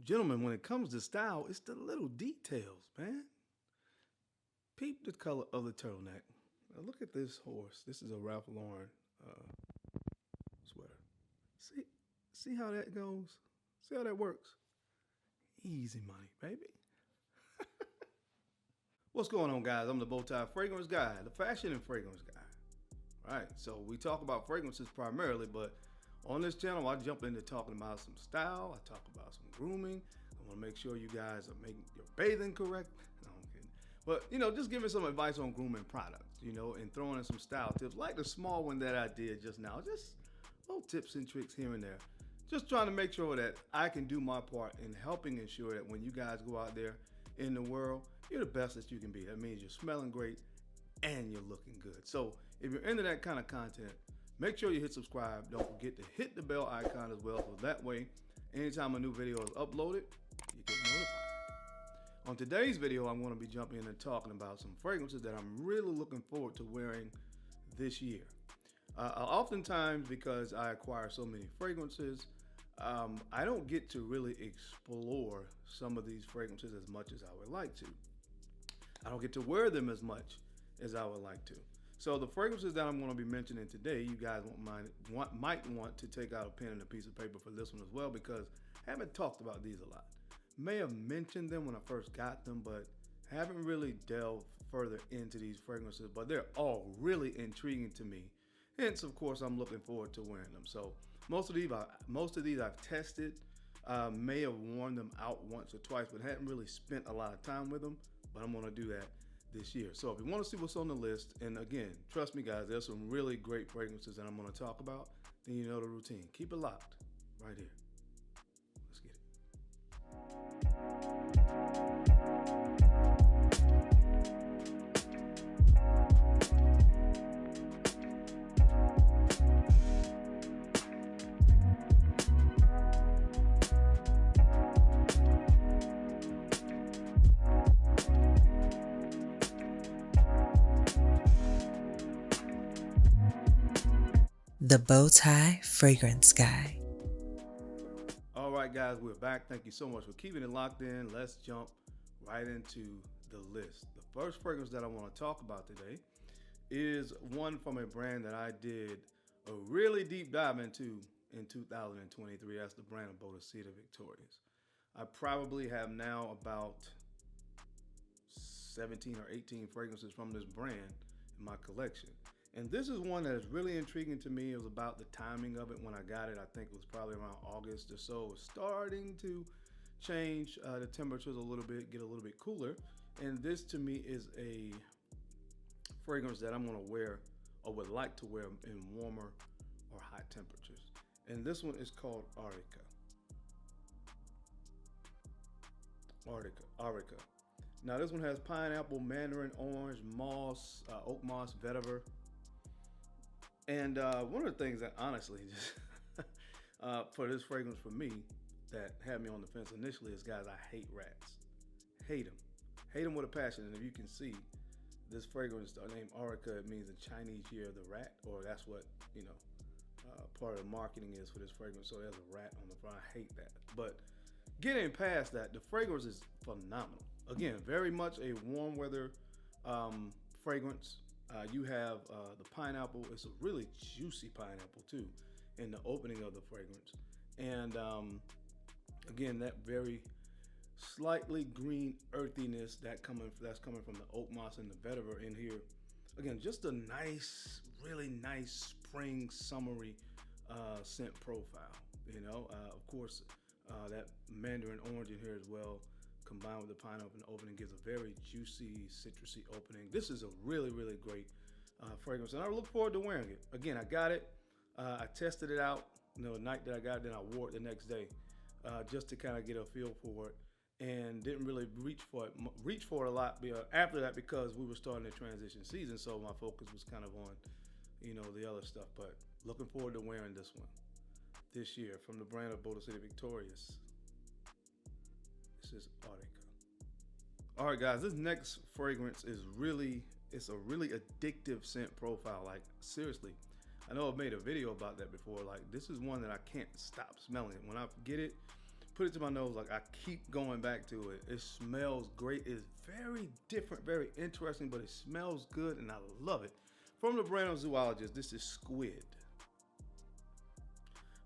Gentlemen, when it comes to style, it's the little details, man. Peep the color of the turtleneck. Now look at this horse. This is a Ralph Lauren uh, sweater. See, see how that goes? See how that works? Easy money, baby. What's going on, guys? I'm the Bowtie Fragrance Guy, the fashion and fragrance guy. All right, so we talk about fragrances primarily, but on this channel, I jump into talking about some style. I talk about some grooming. I want to make sure you guys are making your bathing correct. No, I'm kidding. But, just giving some advice on grooming products, and throwing in some style tips, like the small one that I did just now. Just little tips and tricks here and there. Just trying to make sure that I can do my part in helping ensure that when you guys go out there in the world, you're the best that you can be. That means you're smelling great and you're looking good. So if you're into that kind of content, make sure you hit subscribe. Don't forget to hit the bell icon as well, so that way, anytime a new video is uploaded, you get notified. On today's video, I'm going to be jumping in and talking about some fragrances that I'm really looking forward to wearing this year. Oftentimes, because I acquire so many fragrances, I don't get to really explore some of these fragrances as much as I would like to. I don't get to wear them as much as I would like to. So the fragrances that I'm going to be mentioning today, you guys might want to take out a pen and a piece of paper for this one as well, because I haven't talked about these a lot. May have mentioned them when I first got them, but haven't really delved further into these fragrances, but they're all really intriguing to me. Hence, of course, I'm looking forward to wearing them. So most of these I've tested, may have worn them out once or twice, but hadn't really spent a lot of time with them. But I'm going to do that this year. So if you want to see what's on the list, and again, trust me, guys, there's some really great fragrances that I'm going to talk about. Then you know the routine. Keep it locked right here. Let's get it. The Bowtie Fragrance Guy. All right, guys, we're back. Thank you so much for keeping it locked in. Let's jump right into the list. The first fragrance that I want to talk about today is one from a brand that I did a really deep dive into in 2023. That's the brand of Bodicita Victorious. I probably have now about 17 or 18 fragrances from this brand in my collection. And this is one that is really intriguing to me. It was about the timing of it when I got it. I think it was probably around August or so. It was starting to change the temperatures a little bit, get a little bit cooler. And this to me is a fragrance that I'm gonna wear or would like to wear in warmer or hot temperatures. And this one is called Aurica. Aurica. Now this one has pineapple, mandarin orange, moss, oak moss, vetiver. And one of the things that honestly just for this fragrance for me that had me on the fence initially is, guys, I hate rats. Hate them with a passion. And if you can see, this fragrance, the name Aurica, it means the Chinese year of the rat, or that's what part of the marketing is for this fragrance. So there's a rat on the front. I hate that. But getting past that, the fragrance is phenomenal. Again, very much a warm weather fragrance. You have the pineapple. It's a really juicy pineapple too in the opening of the fragrance. And again, that very slightly green earthiness that's coming from the oak moss and the vetiver in here. Again, just a nice, really nice spring summery scent profile. Of course, that mandarin orange in here as well, combined with the pineapple in the opening, gives a very juicy, citrusy opening. This is a really, really great fragrance, and I look forward to wearing it. Again, I got it. I tested it out, the night that I got it, then I wore it the next day, just to kind of get a feel for it, and didn't really reach for it a lot after that, because we were starting the transition season, so my focus was kind of on, the other stuff. But looking forward to wearing this one this year from the brand of Bodicita Victorious. This is Aurica. All right, guys, this next fragrance is a really addictive scent profile. Like, seriously, I know I've made a video about that before. Like, this is one that I can't stop smelling. When I get it, put it to my nose, like I keep going back to it. It smells great. It's very different, very interesting, but it smells good, and I love it. From the brand of Zoologist, this is Squid.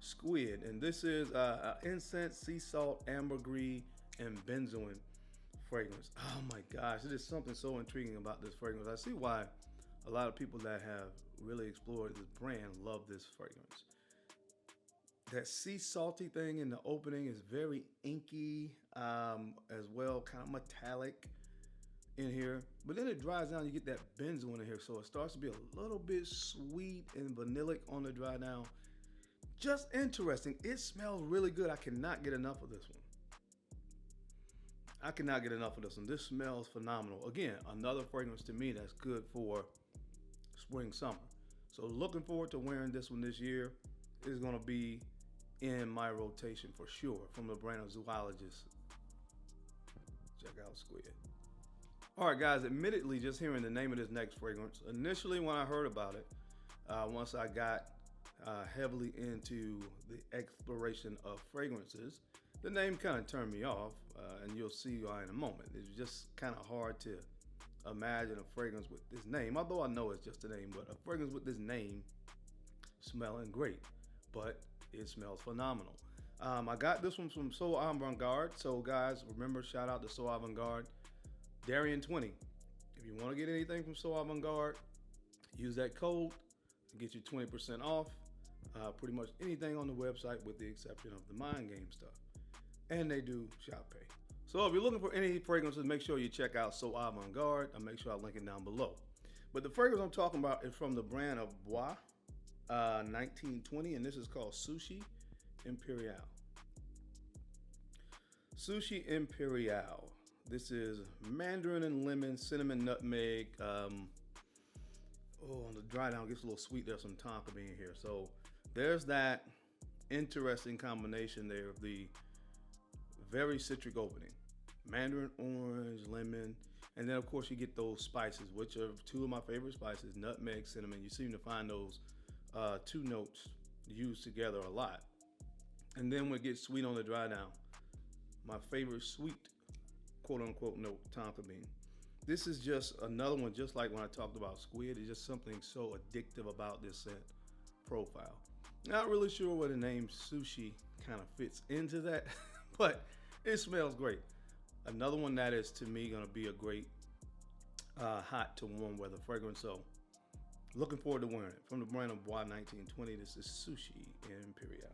Squid, and this is incense, sea salt, ambergris, and benzoin fragrance. Oh my gosh, it is something so intriguing about this fragrance. I see why a lot of people that have really explored this brand love this fragrance. That sea salty thing in the opening is very inky as well, kind of metallic in here. But then it dries down, you get that benzoin in here, so it starts to be a little bit sweet and vanillic on the dry down. Just interesting. It smells really good. I cannot get enough of this one. I cannot get enough of this one. This smells phenomenal. Again, another fragrance to me that's good for spring, summer. So looking forward to wearing this one this year. It's gonna be in my rotation for sure, from the brand of Zoologist. Check out Squid. All right, guys, admittedly, just hearing the name of this next fragrance, initially when I heard about it, once I got heavily into the exploration of fragrances, the name kind of turned me off, and you'll see why in a moment. It's just kind of hard to imagine a fragrance with this name, although I know it's just a name, but a fragrance with this name smelling great, but it smells phenomenal. I got this one from So Avant-Garde. So guys, remember, shout out to So Avant-Garde. Darian 20. If you want to get anything from So Avant-Garde, use that code to get you 20% off. Pretty much anything on the website with the exception of the mind game stuff. And they do shop pay. So if you're looking for any fragrances, make sure you check out So Avant-Garde. I'll make sure I link it down below. But the fragrance I'm talking about is from the brand of Bois 1920, and this is called Sushi Imperial. Sushi Imperial. This is mandarin and lemon, cinnamon, nutmeg. On the dry down, it gets a little sweet. There's some tonka bean here. So there's that interesting combination there of the very citric opening. Mandarin orange, lemon, and then of course you get those spices, which are two of my favorite spices, nutmeg, cinnamon. You seem to find those two notes used together a lot. And then when it gets sweet on the dry down, my favorite sweet quote unquote note, tonka bean. This is just another one, just like when I talked about Squid. It's just something so addictive about this scent profile. Not really sure where the name sushi kind of fits into that, but it smells great. Another one that is, to me, gonna be a great hot to warm weather fragrance. So looking forward to wearing it. From the brand of Bois 1920, this is Sushi Imperial.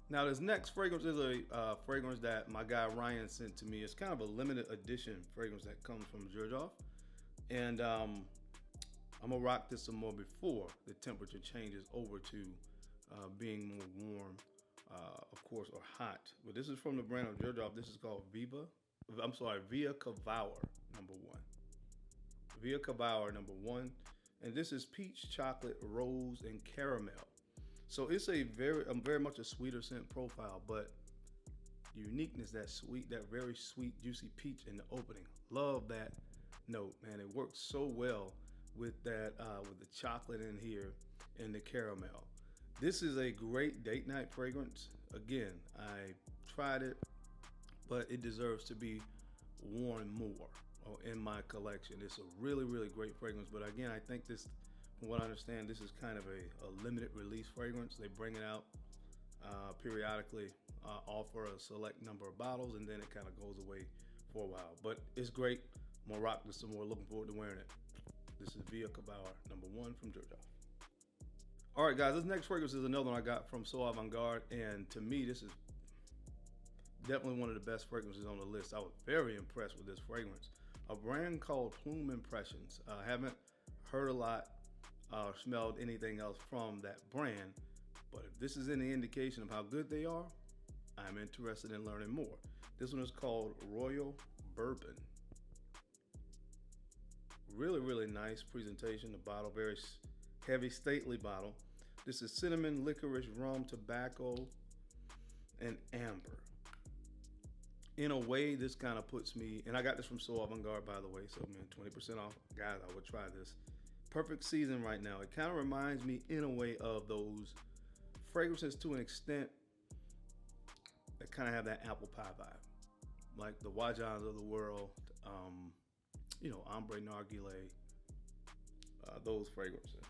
Now this next fragrance is a fragrance that my guy Ryan sent to me. It's kind of a limited edition fragrance that comes from Jof. And I'm gonna rock this some more before the temperature changes over to being more warm, of course, or hot. But this is from the brand of Jof. This is called Via Cavour #1. Via Cavour #1. And this is peach, chocolate, rose, and caramel. So it's a very much a sweeter scent profile, but uniqueness, that sweet, that very sweet, juicy peach in the opening. Love that note, man. It works so well with that, with the chocolate in here and the caramel. This is a great date night fragrance. Again, I tried it, but it deserves to be worn more in my collection. It's a really, really great fragrance. But again, I think this, from what I understand, this is kind of a limited release fragrance. They bring it out periodically, offer a select number of bottles, and then it kind of goes away for a while. But it's great. I'm gonna rock this some more. Looking forward to wearing it. This is Via Cavour #1 from Jof. All right, guys, this next fragrance is another one I got from So Avant-Garde, and to me, this is definitely one of the best fragrances on the list. I was very impressed with this fragrance. A brand called Plume Impressions. I haven't heard a lot or smelled anything else from that brand, but if this is any indication of how good they are, I'm interested in learning more. This one is called Royal Bourbon. Really, really nice presentation. The bottle, very heavy, stately bottle. This is cinnamon, licorice, rum, tobacco, and amber. In a way, this kind of puts me, and I got this from So Avant-Garde, by the way, so man, 20% off. Guys, I would try this. Perfect season right now. It kind of reminds me in a way of those fragrances to an extent that kind of have that apple pie vibe, like the Wajans of the world, you know, Ombre Narguilé, those fragrances.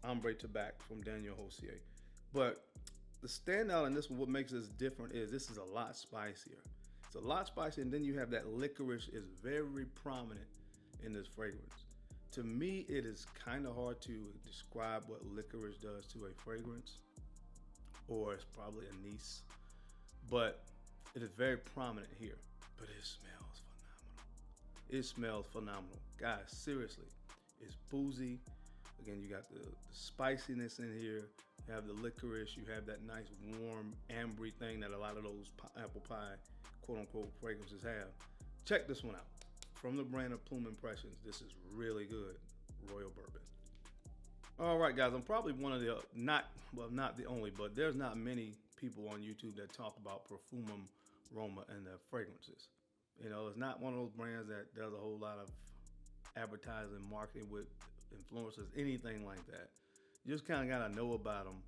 Ombre Tabac from Daniel Hosier. But the standout in this one, what makes this different is this is a lot spicier. It's a lot spicier, and then you have that licorice is very prominent in this fragrance. To me, it is kind of hard to describe what licorice does to a fragrance, or it's probably anise, but it is very prominent here. But it smells phenomenal. It smells phenomenal. Guys, seriously, it's boozy. Again, you got the spiciness in here. You have the licorice. You have that nice warm ambery thing that a lot of those apple pie, quote unquote, fragrances have. Check this one out. From the brand of Plume Impressions, this is really good. Royal Bourbon. All right, guys, I'm probably one of the, not the only, but there's not many people on YouTube that talk about Parfumum Roma and their fragrances. You know, it's not one of those brands that does a whole lot of advertising, marketing with influencers, anything like that. You just kind of got to know about them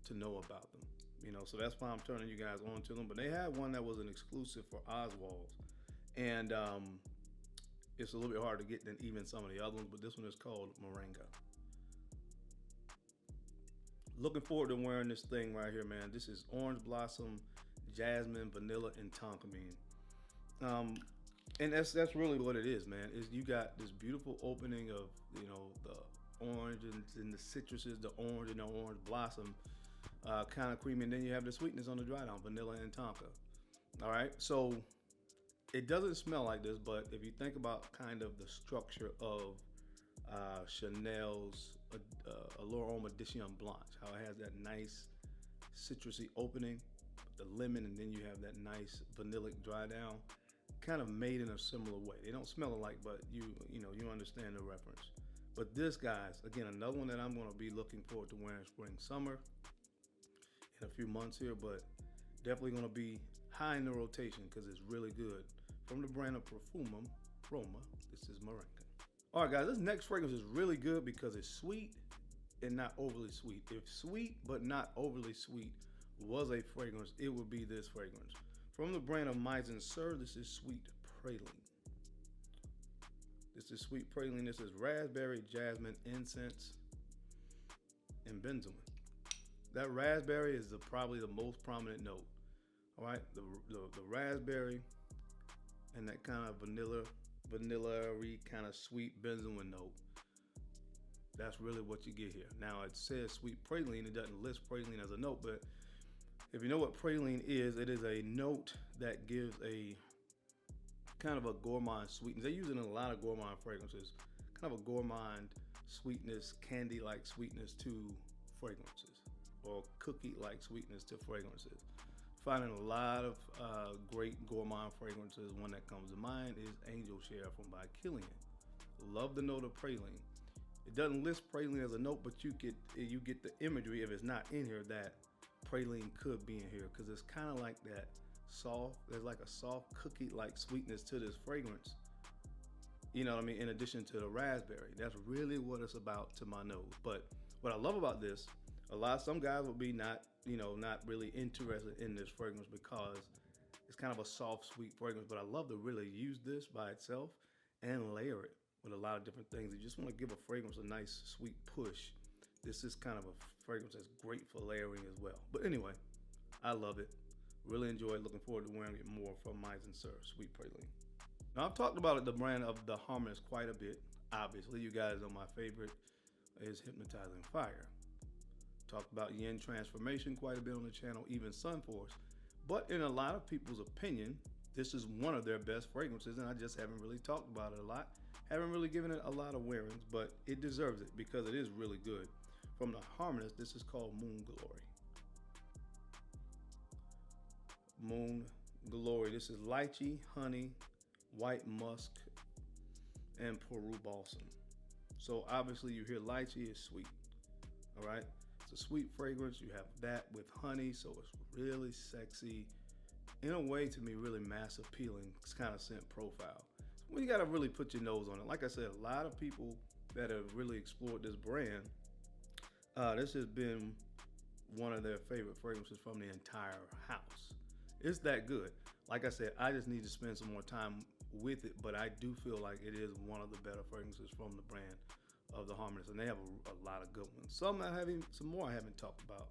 to know about them. You know, so that's why I'm turning you guys on to them. But they had one that was an exclusive for Oswald's. And it's a little bit harder to get than even some of the other ones, but this one is called Moringa. Looking forward to wearing this thing right here, man. This is orange blossom, jasmine, vanilla, and tonka bean. And that's really what it is, man. Is you got this beautiful opening of, you know, the orange and the citruses, the orange and the orange blossom, kind of creamy, and then you have the sweetness on the dry down, vanilla and tonka. All right, so it doesn't smell like this, but if you think about kind of the structure of Chanel's Allure Homme Edition Blanche, how it has that nice citrusy opening, the lemon, and then you have that nice vanillic dry down, kind of made in a similar way. They don't smell alike, but you understand the reference. But this, guys, again, another one that I'm going to be looking forward to wearing spring, summer in a few months here, but definitely going to be high in the rotation because it's really good. From the brand of Parfumum Roma, this is Moringa. All right, guys, this next fragrance is really good because it's sweet and not overly sweet. If sweet but not overly sweet was a fragrance, it would be this fragrance. From the brand of Misen Sir, this is Sweet Praline. This is Sweet Praline. This is raspberry, jasmine, incense, and benzoin. That raspberry is probably the most prominent note. All right, the raspberry and that kind of vanilla-y kind of sweet benzoin note. That's really what you get here. Now it says Sweet Praline. It doesn't list praline as a note, but if you know what praline is, it is a note that gives a kind of a gourmand sweetness. They use it in a lot of gourmand fragrances. Kind of a gourmand sweetness, candy-like sweetness to fragrances, or cookie-like sweetness to fragrances. Finding a lot of great gourmand fragrances. One that comes to mind is Angel Share from by Killian. Love the note of praline. It doesn't list praline as a note, but you get the imagery, if it's not in here, that praline could be in here, because it's kind of like that soft, there's like a soft cookie-like sweetness to this fragrance. You know what I mean? In addition to the raspberry, that's really what it's about to my nose. But what I love about this, some guys will be not really interested in this fragrance because it's kind of a soft, sweet fragrance. But I love to really use this by itself and layer it with a lot of different things. You just want to give a fragrance a nice, sweet push. This is kind of a fragrance that's great for layering as well. But anyway, I love it. Really enjoy it. Looking forward to wearing it more from Misen Sir, Sweet Praline. Now, I've talked about it, the brand of the Harmonious, quite a bit. Obviously, you guys know my favorite is Hypnotizing Fire. Talked about Yin Transformation quite a bit on the channel, even Sunforce. But in a lot of people's opinion, this is one of their best fragrances, and I just haven't really talked about it a lot. Haven't really given it a lot of wearings, but it deserves it because it is really good. From the Harmonious, this is called Moon Glory. Moon Glory. This is lychee, honey, white musk, and Peru balsam. So obviously you hear lychee is sweet. All right. It's a sweet fragrance. You have that with honey, so it's really sexy. In a way, to me, really mass appealing. It's kind of scent profile. Well, you got to really put your nose on it. Like I said, a lot of people that have really explored this brand, this has been one of their favorite fragrances from the entire house. It's that good. Like I said, I just need to spend some more time with it, but I do feel like it is one of the better fragrances from the brand of the Harmonists, and they have a lot of good ones. Some more I haven't talked about,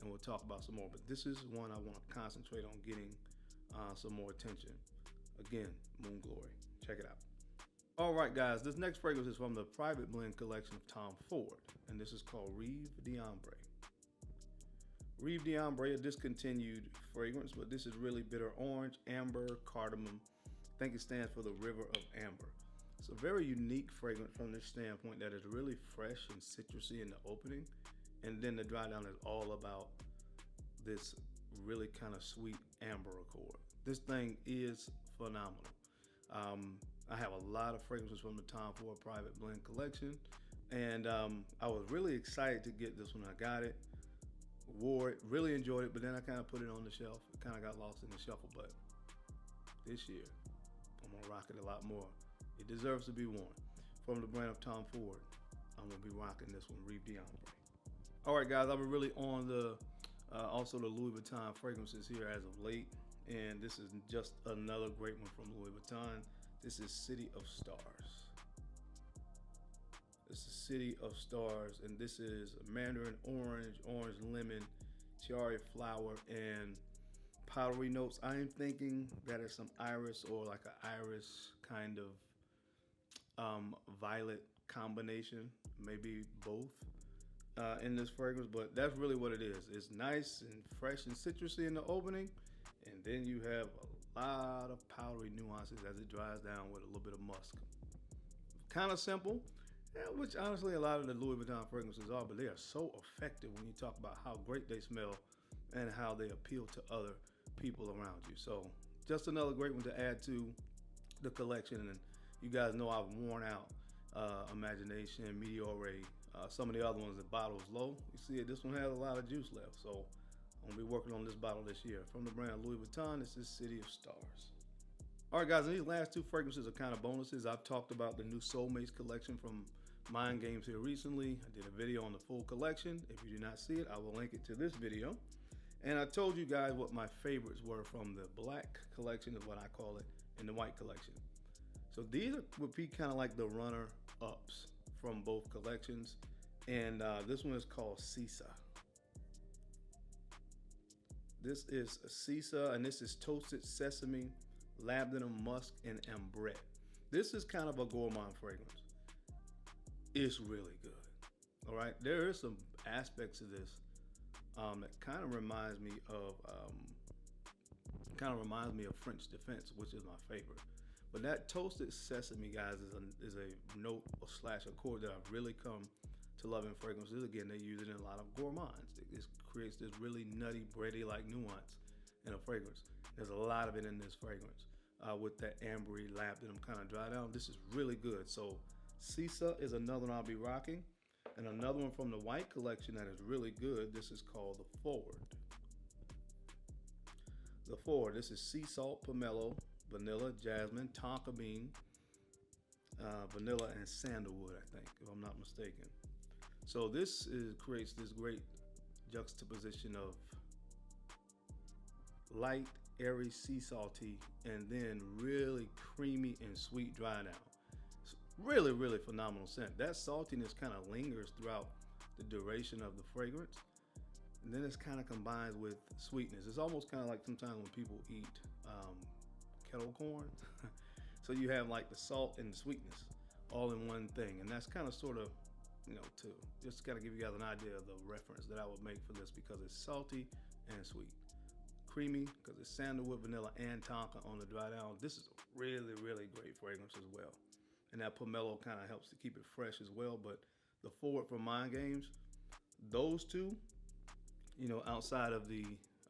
and we'll talk about some more, but this is one I want to concentrate on getting some more attention. Again, Moon Glory. Check it out. All right, guys, this next fragrance is from the private blend collection of Tom Ford, and this is called Rive d'Ambre. Rive d'Ambre, a discontinued fragrance, but this is really bitter orange, amber, cardamom. I think it stands for the River of Amber. It's a very unique fragrance from this standpoint that is really fresh and citrusy in the opening, and then the dry down is all about this really kind of sweet amber accord. This thing is phenomenal. I have a lot of fragrances from the Tom Ford private blend collection, and I was really excited to get this one. I got it, wore it, really enjoyed it, but then I kind of put it on the shelf. It kind of got lost in the shuffle, but this year I'm gonna rock it a lot more. It deserves to be worn. From the brand of Tom Ford, I'm gonna be rocking this one, Rive d'Ambre. All right, guys, I've been really on the also the Louis Vuitton fragrances here as of late, and this is just another great one from Louis Vuitton. This is City of Stars. This is City of Stars, and this is mandarin orange, orange lemon, cherry flower, and powdery notes. I am thinking that it's some iris or like an iris kind of violet combination, maybe both in this fragrance, but that's really what it is. It's nice and fresh and citrusy in the opening, and then you have a lot of powdery nuances as it dries down with a little bit of musk. Kind of simple, which honestly a lot of the Louis Vuitton fragrances are, but they are so effective when you talk about how great they smell and how they appeal to other people around you. So just another great one to add to the collection. And you guys know I've worn out Imagination, Meteore, some of the other ones. The bottle is low. You see it, this one has a lot of juice left. So I'm gonna be working on this bottle this year. From the brand Louis Vuitton, this is City of Stars. All right, guys, and these last two fragrances are kind of bonuses. I've talked about the new Soulmates collection from Mind Games here recently. I did a video on the full collection. If you do not see it, I will link it to this video. And I told you guys what my favorites were from the black collection, is what I call it, and the white collection. So these would be kind of like the runner-ups from both collections. And this one is called Sisa. This is Sisa, and this is toasted sesame, labdanum, musk, and ambrette. This is kind of a gourmand fragrance. It's really good. All right, there is some aspects of this that kind of reminds me of French Defense, which is my favorite. But that toasted sesame, guys, is a note or slash accord that I've really come to love in fragrances. Again, they use it in a lot of gourmands. It creates this really nutty, bready-like nuance in a fragrance. There's a lot of it in this fragrance with that ambery labdanum kind of dry down. This is really good. So Sisa is another one I'll be rocking. And another one from the white collection that is really good. This is called the Forward. The Forward. This is sea salt, pomelo, vanilla, jasmine, tonka bean, vanilla, and sandalwood, I think, if I'm not mistaken. So this creates this great juxtaposition of light, airy, sea salty, and then really creamy and sweet dry down. Really, really phenomenal scent. That saltiness kind of lingers throughout the duration of the fragrance. And then it's kind of combined with sweetness. It's almost kind of like sometimes when people eat kettle corn. So you have like the salt and the sweetness all in one thing. And that's kind of sort of, to just kind of give you guys an idea of the reference that I would make for this, because it's salty and sweet. Creamy, because it's sandalwood, vanilla, and tonka on the dry down. This is a really, really great fragrance as well. And that pomelo kind of helps to keep it fresh as well. But the Forward from Mind Games, those two, outside of the,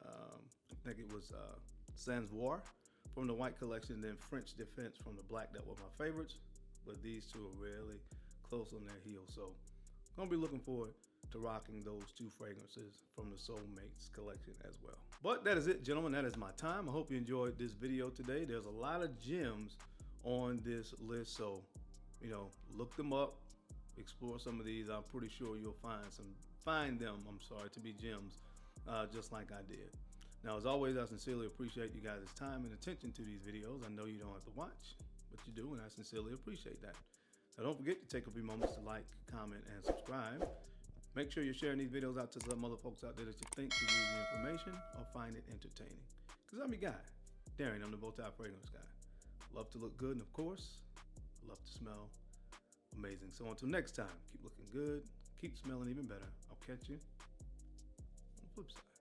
I think it was Sansoir from the white collection, then French Defense from the black, that were my favorites. But these two are really close on their heels. So I'm going to be looking forward to rocking those two fragrances from the Soulmates collection as well. But that is it, gentlemen. That is my time. I hope you enjoyed this video today. There's a lot of gems on this list, so look them up, explore some of these. I'm pretty sure you'll find them to be gems, just like I did. Now, as always, I sincerely appreciate you guys' time and attention to these videos. I know you don't have to watch, but you do, and I sincerely appreciate that. So don't forget to take a few moments to like, comment, and subscribe. Make sure you're sharing these videos out to some other folks out there that you think could use the information or find it entertaining. Because I'm your guy, Darren. I'm the Bowtie Fragrance Guy. Love to look good, and of course, I love to smell amazing. So until next time, keep looking good, keep smelling even better. I'll catch you on the flip side.